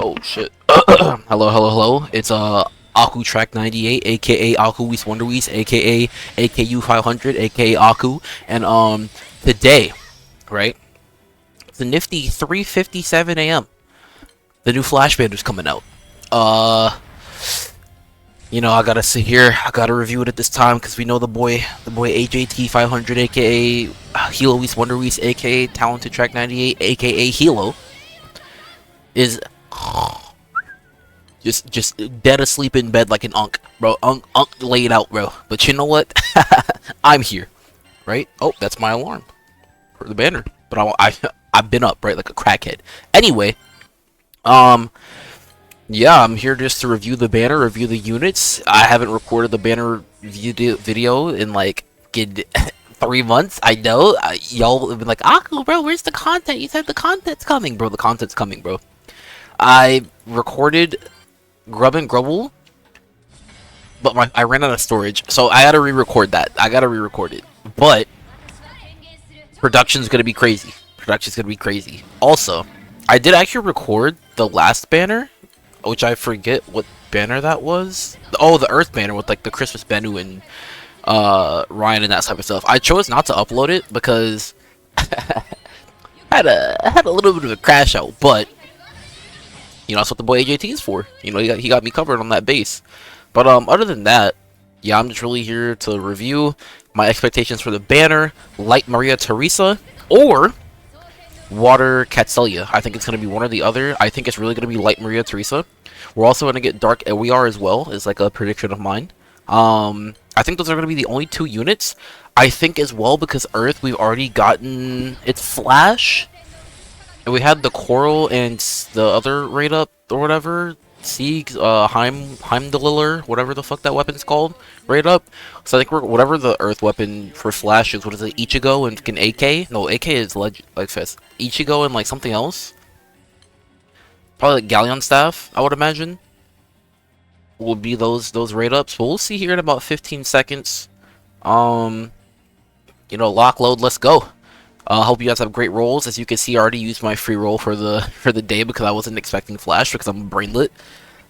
Oh shit. Hello, hello, hello. It's Aku Track 98, aka Aku Wees Wonder Wees, aka AKU 500, aka Aku. And today, right? It's a nifty 3:57 a.m. The new Flash Band is coming out. I gotta sit here. I gotta review it at this time because we know the boy AJT 500, aka Hilo Wees Wonder Wees, aka Talented Track 98, aka Hilo, is just dead asleep in bed like an unk, bro. Unk laid out, bro. But you know what? I'm here, right? Oh, that's my alarm for the banner. But I've been up, right, like a crackhead. Anyway, yeah, I'm here just to review the banner, review the units. I haven't recorded the banner video in like 3 months. I know y'all have been like, Aku, bro, where's the content? You said the content's coming, bro. The content's coming, bro. I recorded Grub and Grubble, but I ran out of storage, so I gotta re-record that. I gotta re-record it. But production's gonna be crazy. Production's gonna be crazy. Also, I did actually record the last banner, which I forget what banner that was. Oh, the Earth banner with like the Christmas Bennu and Ryan and that type of stuff. I chose not to upload it because I had a little bit of a crash out, but that's what the boy AJT is for. He got me covered on that base. But other than that, yeah, I'm just really here to review my expectations for the banner, Light Maria Theresa, or Water Catcelia. I think it's going to be one or the other. I think it's really going to be Light Maria Theresa. We're also going to get Dark LWR as well, is like a prediction of mine. I think those are going to be the only two units. I think as well, because Earth, we've already gotten its Flash. And we had the Coral and the other raid up, or whatever. Sieg, Heimdallr, whatever the fuck that weapon's called, raid up. So I think whatever the Earth weapon for Flash is, what is it, Ichigo and fucking AK? No, AK is like Fist. Ichigo and like something else. Probably like Galleon Staff, I would imagine. Will be those raid ups. But we'll see here in about 15 seconds. Lock load, let's go. Hope you guys have great rolls. As you can see, I already used my free roll for the day because I wasn't expecting Flash because I'm brainlit.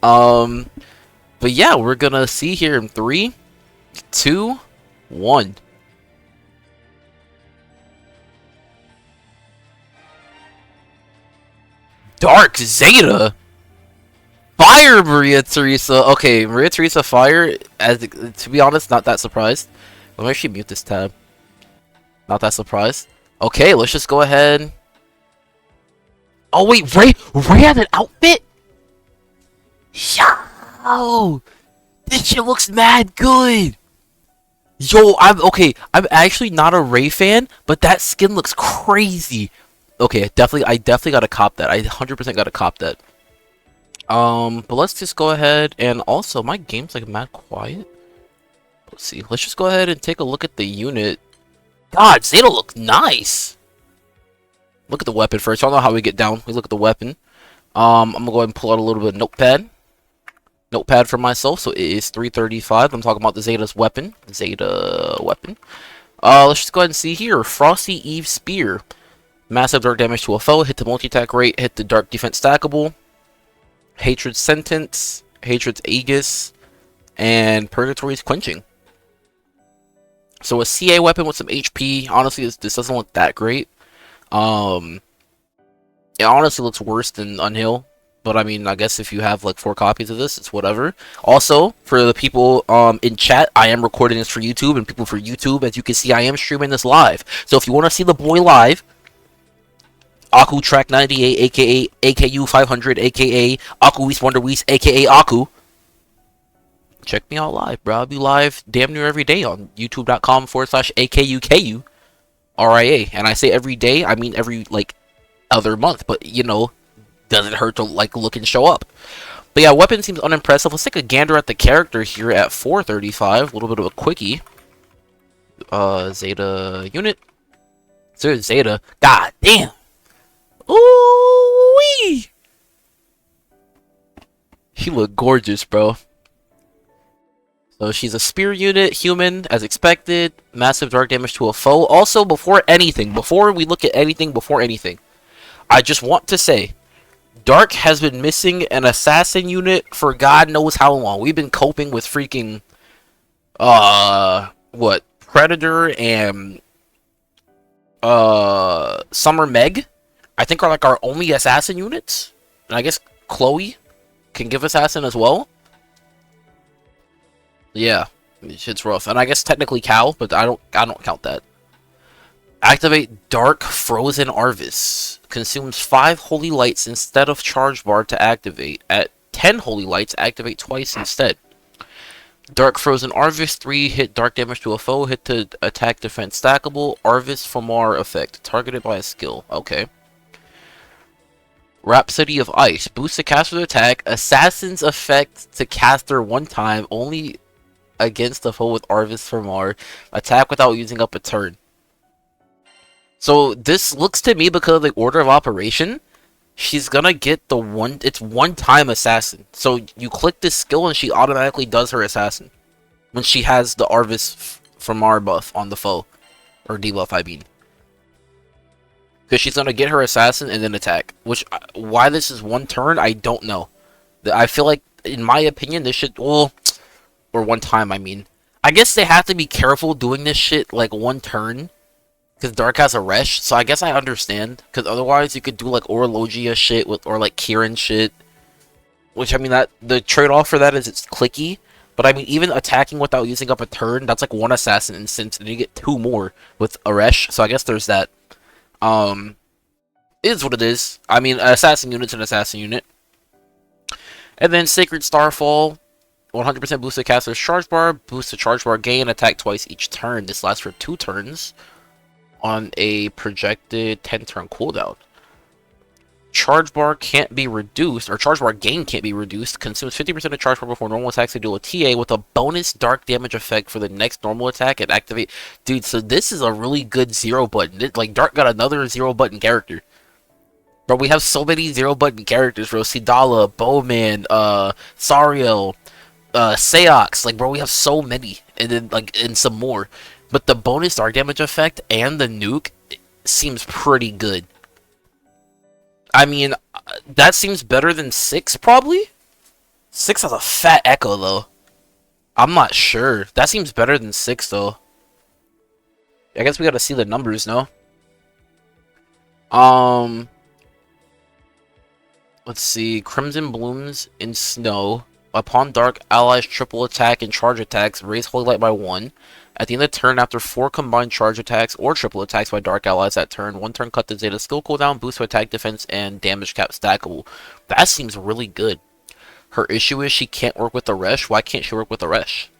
But yeah, we're gonna see here in 3, 2, 1. Dark Zeta, Fire Maria Theresa. Okay, Maria Theresa Fire. To be honest, not that surprised. Let me actually mute this tab. Not that surprised. Okay, let's just go ahead. Oh wait, Ray had an outfit? Yo! This shit looks mad good! Yo, I'm actually not a Ray fan, but that skin looks crazy. Okay, I definitely gotta cop that. I 100% gotta cop that. But let's just go ahead, and also, my game's like mad quiet. Let's see, let's just go ahead and take a look at the unit. God, Zeta looks nice. Look at the weapon first. I don't know how we get down. We look at the weapon. I'm gonna go ahead and pull out a little bit of notepad for myself. So it is 335. I'm talking about the Zeta weapon. Let's just go ahead and see here. Frosty Eve Spear, massive dark damage to a foe. Hit the multi-attack rate. Hit the dark defense stackable. Hatred's Sentence. Hatred's Aegis, and Purgatory's Quenching. So a CA weapon with some HP. Honestly, this doesn't look that great. It honestly looks worse than Unhill. But I mean, I guess if you have like 4 copies of this, it's whatever. Also, for the people in chat, I am recording this for YouTube, and people for YouTube, as you can see, I am streaming this live. So if you want to see the boy live, Aku Track 98, aka AKU 500, aka Aku Wees Wonder Wees, aka Aku. Check me out live, bro. I'll be live damn near every day on youtube.com/AKUKU RIA. And I say every day, I mean every, like, other month. But, doesn't hurt to, like, look and show up. But yeah, weapon seems unimpressive. Let's take a gander at the character here at 435. A little bit of a quickie. Zeta unit. So Zeta. God damn. Ooh-wee. He look gorgeous, bro. So she's a spear unit, human, as expected. Massive dark damage to a foe. Also, before we look at anything, I just want to say, Dark has been missing an assassin unit for God knows how long. We've been coping with freaking what? Predator and Summer Meg, I think, are like our only assassin units. And I guess Chloe can give assassin as well. Yeah, shit's rough. And I guess technically Cal, but I don't count that. Activate Dark Frozen Arvis. Consumes 5 holy lights instead of charge bar to activate. At 10 holy lights, activate twice instead. Dark Frozen Arvis, 3 hit dark damage to a foe, hit to attack defense stackable, Arvis Famar effect, targeted by a skill. Okay. Rhapsody of Ice, boost the caster's attack, assassin's effect to caster one time, only against the foe with Arvis Famar, attack without using up a turn. So this looks to me, because of the order of operation, she's gonna get it's one-time assassin. So you click this skill and she automatically does her assassin when she has the Arvis Famar buff on the foe, or debuff I mean, because she's gonna get her assassin and then attack. Which, why this is one turn, I don't know. I feel like, in my opinion, this should, well, or one time I mean, I guess they have to be careful doing this shit like one turn, because Dark has a Resh, so I guess I understand. Because otherwise, you could do like Orologia shit with, or like Kieran shit. Which, I mean, that the trade-off for that is it's clicky. But I mean, even attacking without using up a turn, that's like one assassin instance, and you get 2 more with a Resh. So I guess there's that. It is what it is. I mean, an assassin unit's an assassin unit. And then Sacred Starfall. 100% boost the caster's charge bar. Boost the charge bar gain. Attack twice each turn. This lasts for 2 turns. On a projected 10-turn cooldown. Charge bar can't be reduced, or charge bar gain can't be reduced. Consumes 50% of charge bar before normal attacks to deal a TA with a bonus dark damage effect for the next normal attack and activate. Dude, so this is a really good 0 button. Like, Dark got another 0 button character. Bro, we have so many 0 button characters, bro. Sidala, Bowman, Sariel, Seox. Like, bro, we have so many. And then, like, and some more. But the bonus dark damage effect and the nuke seems pretty good. I mean, that seems better than 6, probably? 6 has a fat echo, though. I'm not sure. That seems better than 6, though. I guess we gotta see the numbers, no? Let's see. Crimson Blooms in Snow. Upon Dark, allies triple attack and charge attacks. Raise Holy Light by 1. At the end of the turn, after 4 combined charge attacks or triple attacks by Dark allies that turn, 1 turn cut the Zeta skill cooldown, boost to attack defense, and damage cap stackable. That seems really good. Her issue is she can't work with the Resh. Why can't she work with the Resh?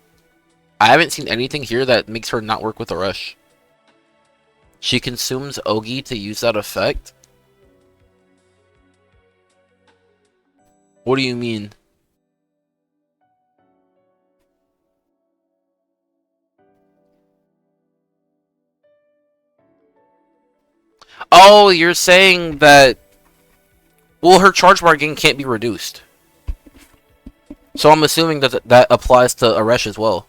I haven't seen anything here that makes her not work with the Resh. She consumes Ogi to use that effect? What do you mean? Oh, you're saying that... Well, her charge bar gain can't be reduced. So I'm assuming that that applies to Aresh as well.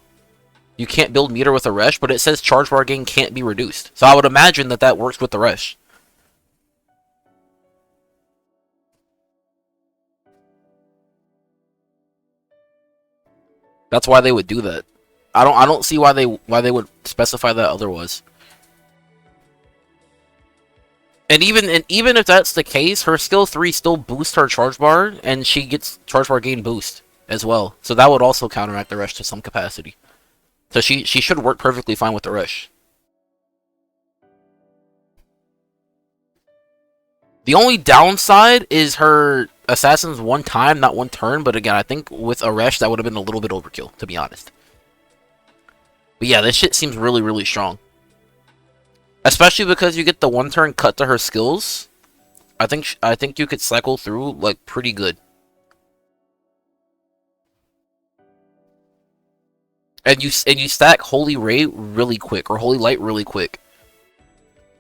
You can't build meter with Aresh, but it says charge bar gain can't be reduced. So I would imagine that that works with Aresh. That's why they would do that. I don't see why they would specify that otherwise. And even if that's the case, her skill 3 still boosts her charge bar, and she gets charge bar gain boost as well. So that would also counteract the Rush to some capacity. So she should work perfectly fine with the Rush. The only downside is her Assassin's one time, not one turn, but again, I think with Aresh, that would have been a little bit overkill, to be honest. But yeah, this shit seems really, really strong. Especially because you get the one turn cut to her skills. I think you could cycle through, like, pretty good. And you stack Holy Ray really quick, or Holy Light really quick.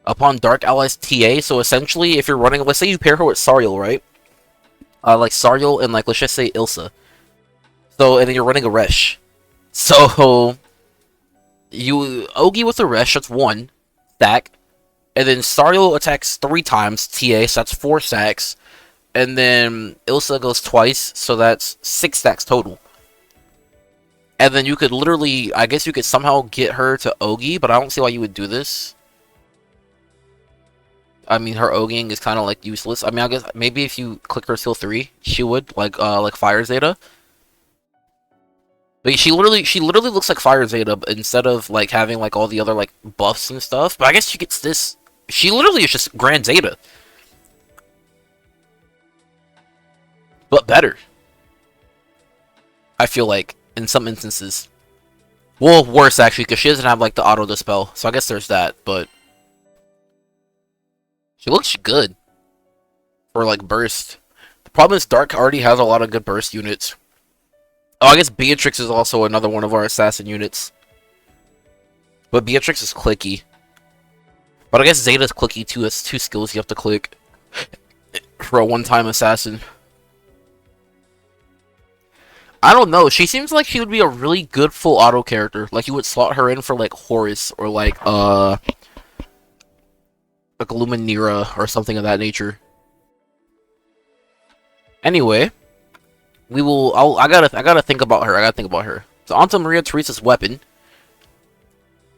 Upon Dark Allies TA, so essentially, if you're running, let's say you pair her with Sariel, right? Like Sariel and, like, let's just say Ilsa. So, and then you're running a Resh. So, you Ogi with a Resh, that's 1 stack. And then Sariel attacks 3 times TA, so that's 4 stacks. and then Ilsa goes twice, so that's 6 stacks total. And then you could literally, I guess you could somehow get her to Ogi, but I don't see why you would do this. I mean, her Oging is kind of like useless. I mean, I guess maybe if you click her skill 3, she would like Fire Zeta. But she literally looks like Fire Zeta instead of like having like all the other like buffs and stuff. But I guess she gets this. She literally is just Grand Zeta, but better. I feel like in some instances. Well, worse actually, because she doesn't have like the auto dispel. So I guess there's that. But she looks good for like burst. The problem is Dark already has a lot of good burst units. Oh, I guess Beatrix is also another one of our assassin units. But Beatrix is clicky. But I guess Zeta's clicky too. It's 2 skills you have to click for a one-time assassin. I don't know. She seems like she would be a really good full auto character. Like you would slot her in for like Horus or like Luminera or something of that nature. Anyway, we will. I gotta think about her. I gotta think about her. So onto Maria Theresa's weapon,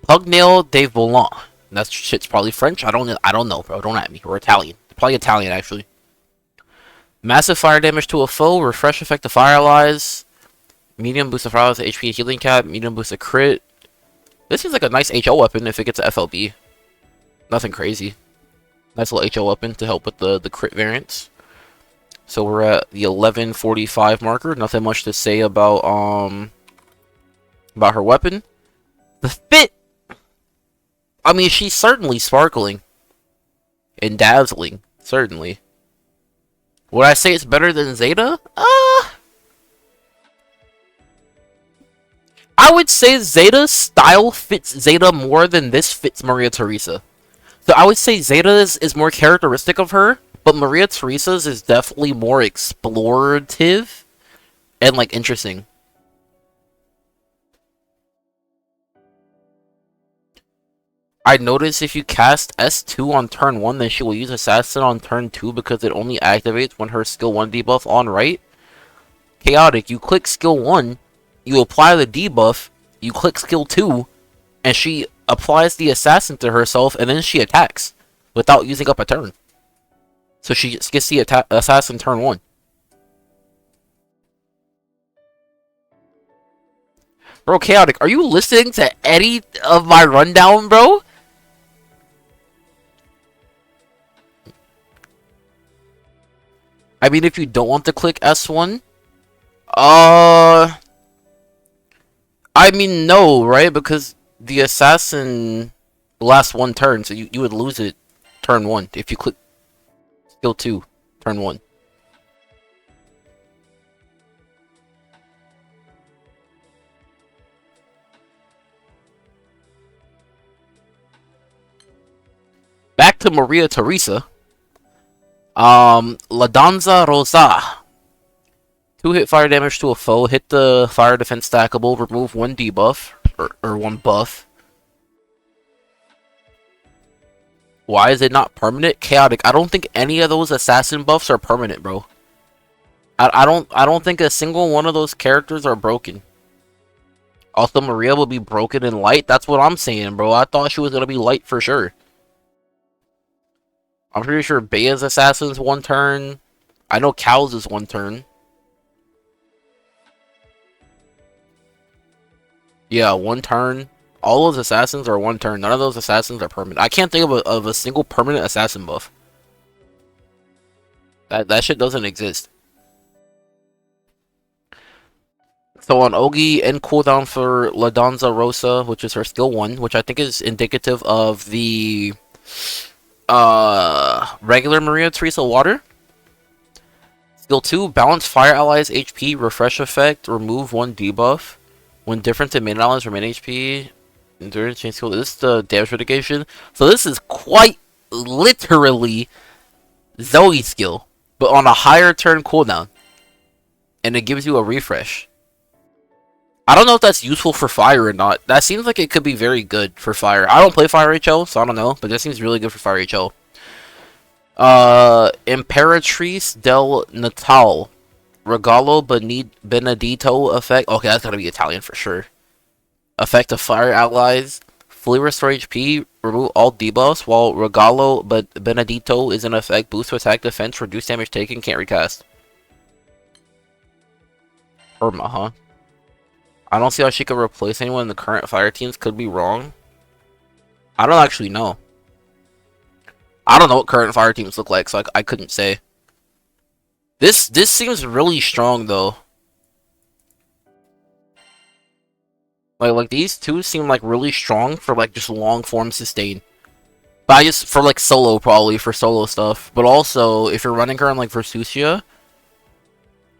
Pugnail de Volant. That shit's probably French. I don't know, bro. Don't at me. Or Italian. Probably Italian actually. Massive fire damage to a foe. Refresh effect to fire allies. Medium boost of fire allies HP healing cap. Medium boost of crit. This seems like a nice HO weapon if it gets a FLB. Nothing crazy. Nice little HO weapon to help with the crit variance. So we're at the 1145 marker. Nothing much to say about her weapon. The fit. I mean, she's certainly sparkling and dazzling. Certainly. Would I say it's better than Zeta? I would say Zeta's style fits Zeta more than this fits Maria Theresa. So I would say Zeta's is more characteristic of her, but Maria Theresa's is definitely more explorative and like interesting. I noticed if you cast S2 on turn 1, then she will use Assassin on turn 2 because it only activates when her skill 1 debuff on right. Chaotic, you click skill 1, you apply the debuff, you click skill 2, and she applies the Assassin to herself, and then she attacks without using up a turn. So she gets the Assassin turn 1. Bro, Chaotic, are you listening to any of my rundown, bro? I mean, if you don't want to click S1, I mean, no, right? Because the Assassin lasts 1 turn, so you would lose it turn 1 if you click skill 2, turn 1. Back to Maria Theresa. La Danza Rosa. 2 hit fire damage to a foe. Hit the fire defense stackable. Remove 1 debuff. Or 1 buff. Why is it not permanent? Chaotic. I don't think any of those assassin buffs are permanent, bro. I don't think a single one of those characters are broken. Also, Maria will be broken in light. That's what I'm saying, bro. I thought she was gonna be light for sure. I'm pretty sure Bea's Assassin's 1 turn. I know Cal's is 1 turn. Yeah, 1 turn. All those Assassins are 1 turn. None of those Assassins are permanent. I can't think of a single permanent Assassin buff. That shit doesn't exist. So on Ogi, end cooldown for La Danza Rosa, which is her skill 1, which I think is indicative of the regular Maria Theresa water. Skill 2, balance fire allies HP, refresh effect, remove 1 debuff. When different to main allies remain HP, endurance change skill. This is the damage mitigation. So this is quite literally Zoe's skill, but on a higher turn cooldown. And it gives you a refresh. I don't know if that's useful for fire or not. That seems like it could be very good for fire. I don't play fire HO, so I don't know, but that seems really good for fire HO. Imperatrice del Natal. Regalo Benedito effect. Okay, that's gotta be Italian for sure. Effect of fire allies. Fully restore HP. Remove all debuffs. While Regalo Benedito is in effect. Boost to attack defense. Reduce damage taken. Can't recast. Irma, huh? I don't see how she could replace anyone in the current fire teams. Could be wrong. I don't actually know. I don't know what current fire teams look like, so I couldn't say. This seems really strong though. Like these two seem like really strong for like just long form sustain. But I just for like solo probably for solo stuff. But also if you're running her on like Versusia,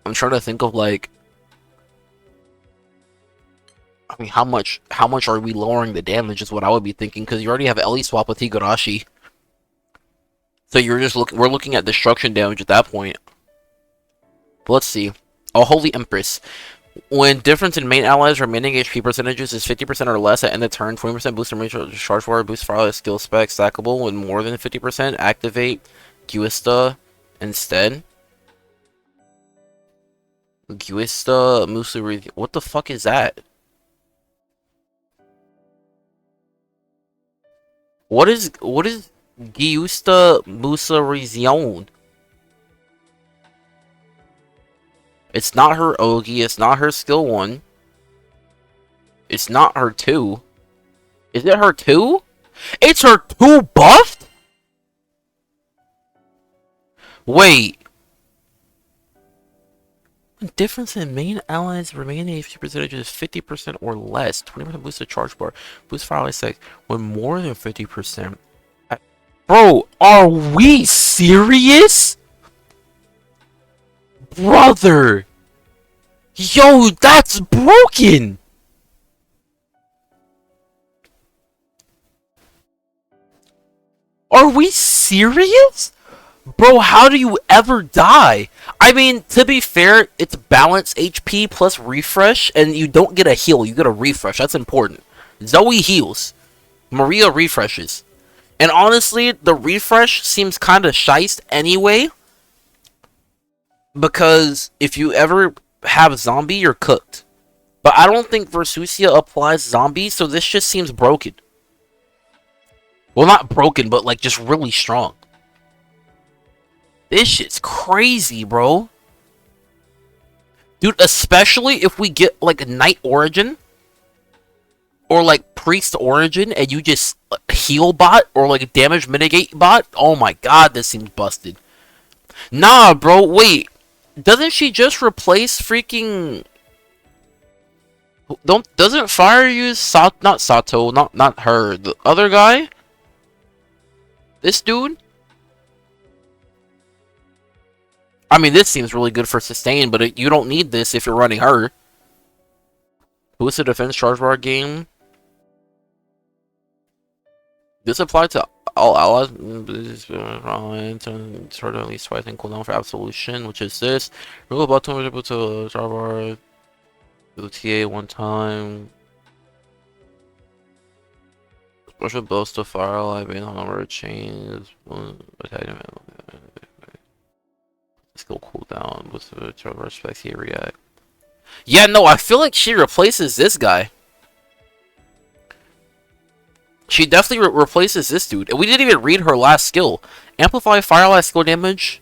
I'm trying to think of like I mean how much are we lowering the damage is what I would be thinking because you already have Ellie swap with Higurashi. So you're just we're looking at destruction damage at that point. But let's see. Oh, Holy Empress. When difference in main allies' remaining HP percentages is 50% or less at end of turn, 20% boost to charge for boost fire skill spec stackable when more than 50%, activate Guista instead. Guista Musuri. What the fuck is that? What is Guista Musarizion? It's not her Ogi, it's not her skill 1. It's not her 2. Is it her 2? It's her 2 buffed? Wait. The difference in main allies remaining HP percentage is 50% or less. 20% boost to charge bar. Boost fire ally sex when more than 50%. Bro, are we serious? Brother! Yo, that's broken! Are we serious? Bro, how do you ever die? I mean, to be fair, it's balance HP plus refresh, and you don't get a heal, you get a refresh. That's important. Zoe heals. Maria refreshes. And honestly, the refresh seems kind of shiced anyway. Because if you ever have zombie, you're cooked. But I don't think Versusia applies zombie, so this just seems broken. Well, not broken, but like just really strong. This shit's crazy, bro. Dude, especially if we get like a Knight Origin. Or like Priest Origin, and you just heal bot, or like damage mitigate bot. Oh my god, this seems busted. Nah, bro, wait. Doesn't she just replace freaking... Doesn't Fire use not Sato, not her, the other guy? This dude? I mean, this seems really good for sustain, but you don't need this if you're running her. Boost the defense charge bar game. This applies to all allies. Start at least twice in cooldown for absolution, which is this. Remove a button to charge bar. Do TA one time. Special boast of fire ally based on number of chains. Skill cooldown with the charge bar specs here react. Yeah, no, I feel like she replaces this guy. She definitely replaces this dude. And we didn't even read her last skill. Amplify fire ally skill damage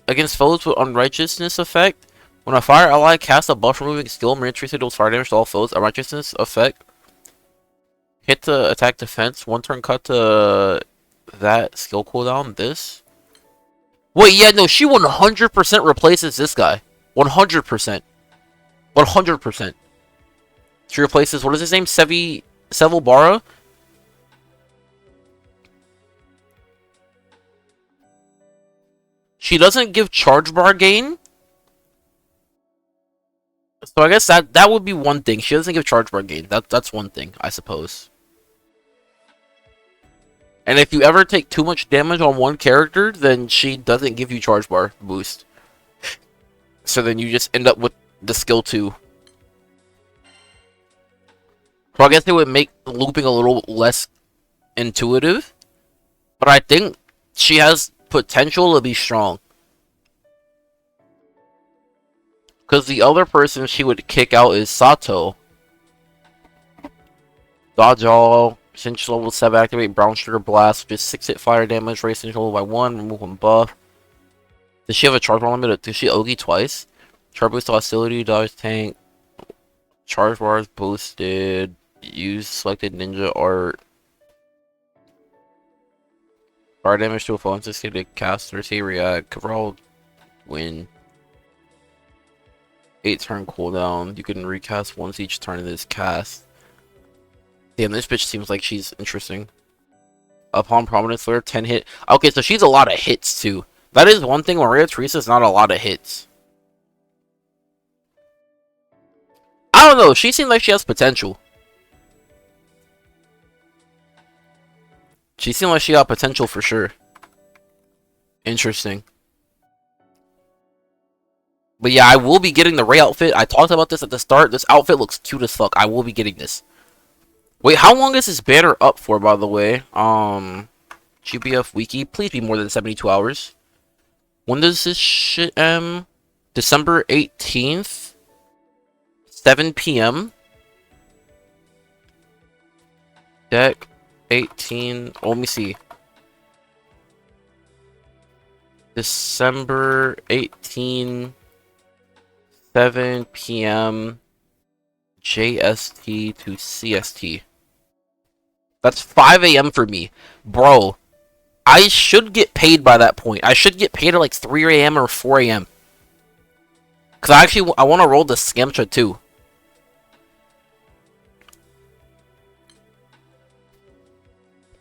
against foes with unrighteousness effect. When a fire ally casts a buff removing skill, Marine Theresa deals fire damage to all foes. A righteousness effect. Hit the attack defense. One turn cut to that skill cooldown. This. Wait, yeah, no, she 100% replaces this guy. 100%. 100%. She replaces, what is his name? Seville Barra? She doesn't give charge bar gain. So I guess that would be one thing. She doesn't give charge bar gain. That's one thing, I suppose. And if you ever take too much damage on one character, then she doesn't give you charge bar boost. So then you just end up with the skill 2. So I guess it would make looping a little less intuitive. But I think she has potential to be strong. Because the other person she would kick out is Sato. Dodge all. Cinch level 7, activate Brown Sugar Blast, which is 6 hit fire damage, raise Cinch level by 1, remove 1 buff. Does she have a charge bar limit? Does she Ogi twice? Charge boost hostility, dodge tank. Charge bars boosted. Use selected ninja art. Fire damage to a foe unsucceeded caster. Say react. Coverall win. 8 turn cooldown. You can recast once each turn in this cast. Damn, this bitch seems like she's interesting. Upon prominence flare, 10 hit. Okay, so she's a lot of hits too. That is one thing. Maria Theresa's not a lot of hits. I don't know. She seems like she has potential. She seemed like she got potential for sure. Interesting. But yeah, I will be getting the Ray outfit. I talked about this at the start. This outfit looks cute as fuck. I will be getting this. Wait, how long is this banner up for, by the way? GBF Wiki. Please be more than 72 hours. When does this shit end? December 18th? 7 p.m. Deck 18. Oh, let me see. December 18, 7 p.m. JST to CST. That's 5 a.m. for me. Bro, I should get paid by that point. I should get paid at like 3 a.m. or 4 a.m. Because I want to roll the Scamcha too.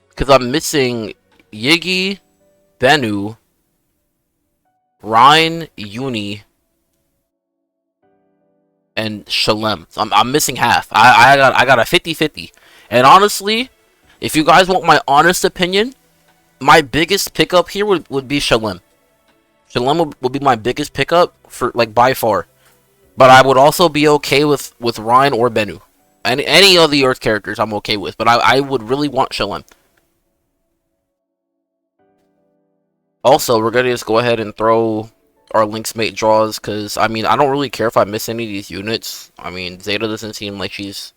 Because I'm missing Yigi, Bennu, Ryan, Uni, and Shalem. So I'm missing half. I got a 50-50. And honestly, if you guys want my honest opinion, my biggest pickup here would be Shalem. Shalem would be my biggest pickup for like by far. But I would also be okay with Ryan or Bennu. And any of the Earth characters I'm okay with. But I would really want Shalem. Also, we're gonna just go ahead and throw our Link's Mate draws, because, I mean, I don't really care if I miss any of these units. I mean, Zeta doesn't seem like she's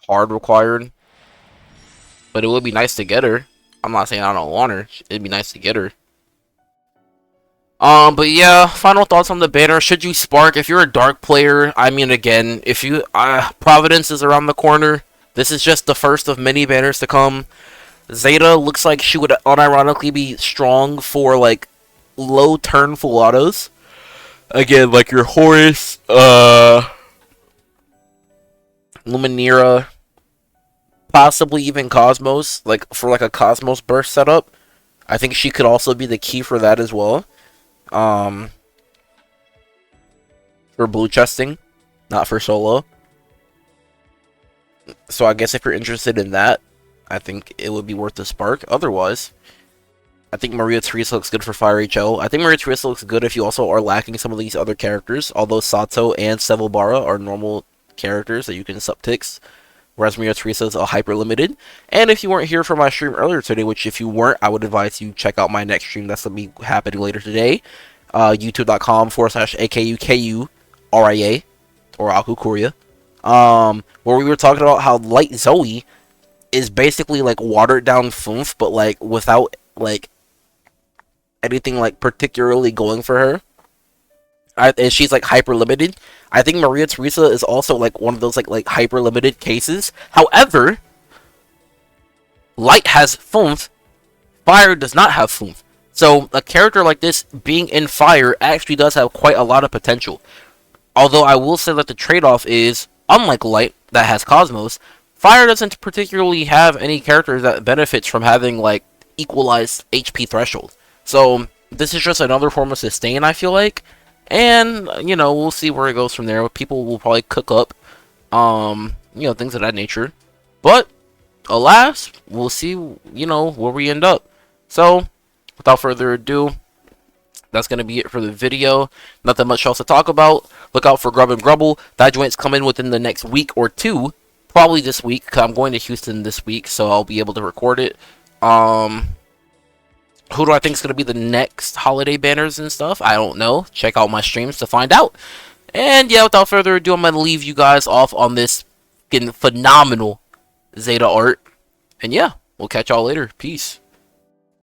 hard required. But it would be nice to get her. I'm not saying I don't want her. It'd be nice to get her. But yeah, final thoughts on the banner. Should you spark? If you're a dark player, I mean, again, if you, Providence is around the corner. This is just the first of many banners to come. Zeta looks like she would unironically be strong for, like, low turn full autos. Again, like your Horus, Luminera, possibly even Cosmos, like, for, like, a Cosmos burst setup. I think she could also be the key for that as well. For blue chesting, not for solo. So I guess if you're interested in that, I think it would be worth the spark. Otherwise, I think Maria Theresa looks good for Fire HO. I think Maria Theresa looks good if you also are lacking some of these other characters. Although Sato and Sevillbara are normal characters that you can subtix. Whereas Maria Theresa is a hyper limited. And if you weren't here for my stream earlier today, which if you weren't, I would advise you check out my next stream. That's going to be happening later today. youtube.com/AKUKURIA or Akukuria. Where we were talking about how Light Zoe is basically like watered down Foof, but like without like anything like particularly going for her. And she's like hyper limited. I think Maria Theresa is also like one of those like hyper limited cases. However, Light has Foof, Fire does not have Foof. So a character like this being in Fire actually does have quite a lot of potential. Although I will say that the trade-off is, unlike Light that has Cosmos, Fire doesn't particularly have any characters that benefits from having, like, equalized HP threshold. So, this is just another form of sustain, I feel like. And, you know, we'll see where it goes from there. People will probably cook up, you know, things of that nature. But, alas, we'll see, you know, where we end up. So, without further ado, that's going to be it for the video. Nothing much else to talk about. Look out for Grub and Grubble. That joint's coming within the next week or two. Probably this week, because I'm going to Houston this week, so I'll be able to record it. Who do I think is going to be the next holiday banners and stuff? I don't know. Check out my streams to find out. And yeah, without further ado, I'm going to leave you guys off on this phenomenal Zeta art. And yeah, we'll catch y'all later. Peace.